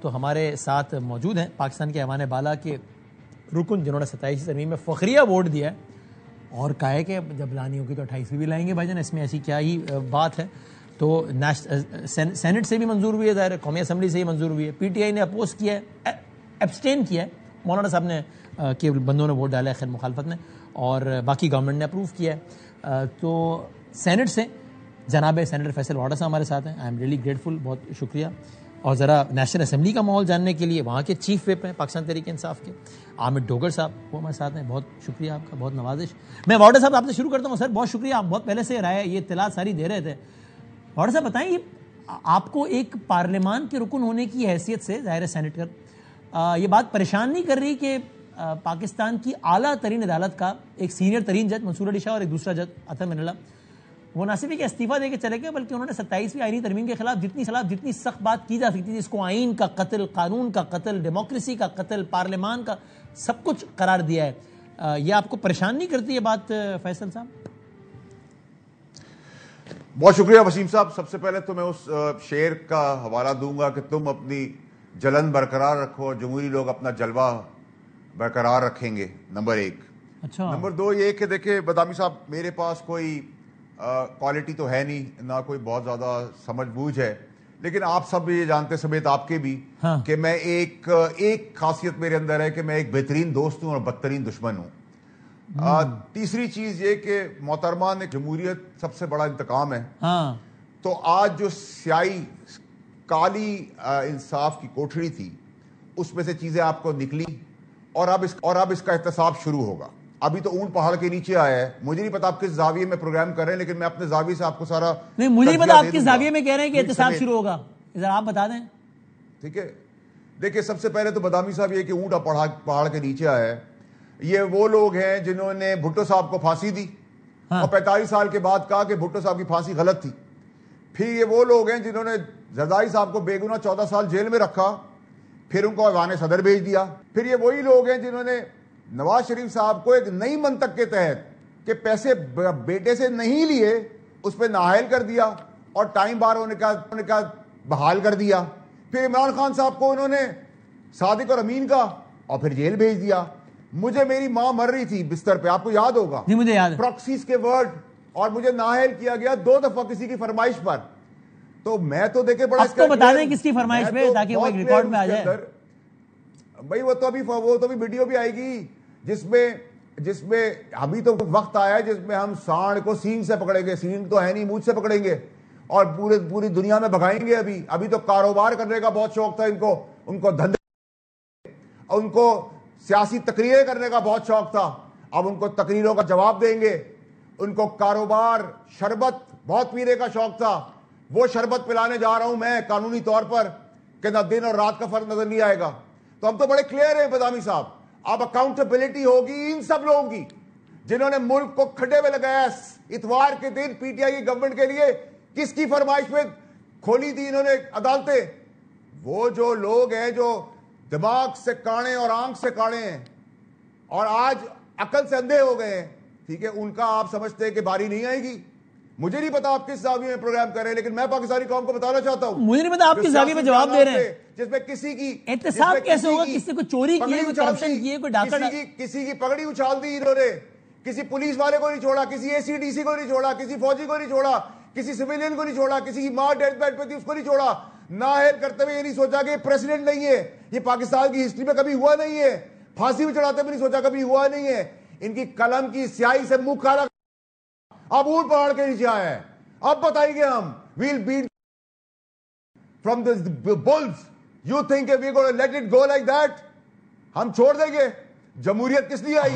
تو ہمارے ساتھ موجود ہیں پاکستان کے ایوان بالا کے رکن جنہوں نے 27 ترمیم میں فخریہ ووٹ دیا ہے اور کہا ہے کہ جب لانی ہوگی تو 28ویں بھی لائیں گے بھائی جان. اس میں ایسی کیا ہی بات ہے. تو سینٹ سے بھی منظور ہوئی ہے, ظاہر ہے قومی اسمبلی سے ہی منظور ہوئی ہے. پی ٹی آئی نے اپوز کیا ہے, ایبسٹین کیا ہے, مولانا صاحب نے کے بندوں نے ووٹ ڈالا ہے خیر مخالفت نے, اور باقی گورنمنٹ نے اپروو کیا ہے. تو سینٹ سے جناب سینیٹر فیصل واڈا صاحب ہمارے ساتھ ہیں. آئی ایم ریئلی گریٹفل, بہت شکریہ. اور ذرا نیشنل اسمبلی کا ماحول جاننے کے لیے وہاں کے چیف وپ ہیں پاکستان تحریک انصاف کے عامر ڈوگر صاحب, وہ ہمارے ساتھ ہیں. بہت شکریہ آپ کا, بہت نوازش. میں واڈا صاحب آپ سے شروع کرتا ہوں. سر بہت شکریہ, آپ بہت پہلے سے رائے یہ اطلاعات ساری دے رہے تھے. واڈا صاحب بتائیں, یہ آپ کو ایک پارلیمان کے رکن ہونے کی حیثیت سے, ظاہر ہے سینیٹر, یہ بات پریشان نہیں کر رہی کہ پاکستان کی اعلیٰ ترین عدالت کا ایک سینئر ترین جج منصور علی شاہ اور ایک دوسرا جج عطا من اللہ, وہ نہ صرف کہ استعفیٰ دے کے چلے گئے بلکہ انہوں نے 27ویں آئینی ترمیم کے خلاف جتنی سخت بات کی جا سکتی تھی, اس کو آئین کا قتل, قانون کا قتل, ڈیموکریسی کا قتل, پارلیمان کا سب کچھ قرار دیا ہے. یہ آپ کو پریشان نہیں کرتی یہ بات فیصل صاحب؟ بہت شکریہ وسیم صاحب. سب سے پہلے تو میں اس شعر کا حوالہ دوں گا کہ تم اپنی جلن برقرار رکھو اور جمہوری لوگ اپنا جلوہ برقرار رکھیں گے, نمبر 1. اچھا. نمبر 2 یہ کہ دیکھیں بادامی صاحب, میرے پاس کوئی کوالٹی تو ہے نہیں, نہ کوئی بہت زیادہ سمجھ بوجھ ہے, لیکن آپ سب یہ جانتے سمیت آپ کے بھی کہ میں ایک خاصیت میرے اندر ہے کہ میں ایک بہترین دوست ہوں اور بدترین دشمن ہوں. تیسری چیز یہ کہ محترمہ نے جمہوریت سب سے بڑا انتقام ہے. تو آج جو سیاہی کالی انصاف کی کوٹھڑی تھی اس میں سے چیزیں آپ کو نکلی اور اب اس کا احتساب شروع ہوگا. ابھی تو اونٹ پہاڑ کے نیچے آیا ہے. مجھے نہیں پتا آپ کس زاویے میں پروگرام کر رہے ہیں, لیکن میں اپنے زاویے سے آپ کو سارا نہیں, مجھے نہیں پتا آپ کس زاویے میں کہہ رہے ہیں کہ احتساب شروع ہوگا, ذرا آپ بتا دیں. ٹھیک ہے, دیکھیں سب سے پہلے تو بادامی صاحب یہ کہ اونٹ پہاڑ کے نیچے آیا ہے, یہ وہ لوگ ہیں جنہوں نے بھٹو صاحب کو پھانسی دی اور 45 سال کے بعد کہا کہ بھٹو صاحب کی پھانسی غلط تھی. پھر یہ وہ لوگ ہیں جنہوں نے زرداری صاحب کو بے گناہ 14 سال جیل میں رکھا, پھر ان کو ایوان صدر بھیج دیا. پھر یہ وہی لوگ ہیں جنہوں نے نواز شریف صاحب کو ایک نئی منطق کے تحت کہ پیسے بیٹے سے نہیں لیے اس پہ نااہل کر دیا اور ٹائم بار ہونے کا بحال کر دیا. پھر عمران خان صاحب کو انہوں نے صادق اور امین کا اور پھر جیل بھیج دیا. مجھے میری ماں مر رہی تھی بستر پہ, آپ کو یاد ہوگا, جی مجھے یاد ہے, پراکسیز کے ورڈ, اور مجھے نااہل کیا گیا 2 دفعہ کسی کی فرمائش پر. تو میں تو دیکھے بڑا آپ کو بتا دیں کس کی فرمائش پہ تاکہ وہ ایک ریکارڈ میں آ جائے. بھائی وہ تو ابھی ویڈیو بھی آئے گی جس میں ابھی تو وقت آیا ہے جس میں ہم سانڈ کو سینگ سے پکڑیں گے. سینگ تو ہے نہیں, مونچھ سے پکڑیں گے اور پوری دنیا میں بھگائیں گے. ابھی تو کاروبار کرنے کا بہت شوق تھا ان کو دھندے, ان کو سیاسی تقریریں کرنے کا بہت شوق تھا. اب ان کو تقریروں کا جواب دیں گے. ان کو کاروبار, شربت بہت پینے کا شوق تھا, وہ شربت پلانے جا رہا ہوں میں قانونی طور پر کہ نہ دن اور رات کا فرق نظر نہیں آئے گا. تو ہم تو بڑے کلیئر ہیں بادامی صاحب, اب اکاؤنٹیبلٹی ہوگی ان سب لوگوں کی جنہوں نے ملک کو کھڈے میں لگایا. اتوار کے دن پی ٹی آئی کی گورنمنٹ کے لیے کس کی فرمائش میں کھولی تھی انہوں نے عدالتیں؟ وہ جو لوگ ہیں جو دماغ سے کاڑے اور آنکھ سے کاڑے ہیں اور آج عقل سے اندھے ہو گئے ہیں, ٹھیک ہے, ان کا آپ سمجھتے ہیں کہ باری نہیں آئے گی. مجھے نہیں پتا آپ کس زاویے میں پروگرام کر رہے ہیں, لیکن میں پاکستانی قوم کو بتانا چاہتا ہوں. مجھے نہیں پتا آپ کس زاویے میں جواب دے رہے ہیں جس میں کسی کی احتساب کیسے ہوگا, کسی کو چوری کی ہے, کوئی کرپشن کی ہے, کوئی ڈاکہ کسی کی پگڑی اچھال دی انہوں نے, کسی پولیس والے کو نہیں چھوڑا, کسی اے سی ڈی سی کو نہیں چھوڑا, کسی فوجی کو نہیں چھوڑا, کسی سویلین کو نہیں چھوڑا, کسی کی ماں ڈیتھ بیڈ پہ تھی اس کو نہیں چھوڑا. نااہل کرتے ہوئے یہ نہیں سوچا کہ یہ پریسیڈنٹ نہیں ہے, یہ پاکستان کی ہسٹری میں کبھی ہوا نہیں ہے. پھانسی میں چڑھاتے ہوئے نہیں سوچا کبھی ہوا نہیں ہے. ان کی قلم کی سیاہی سے منہ کالا, اب اونٹ پہاڑ کے نیچے آیا ہے. اب بتائیں گے ہم we'll beat from the bulls. You think we're going to let it go like that? ہم چھوڑ دیں گے؟ جمہوریت کس لیے آئی؟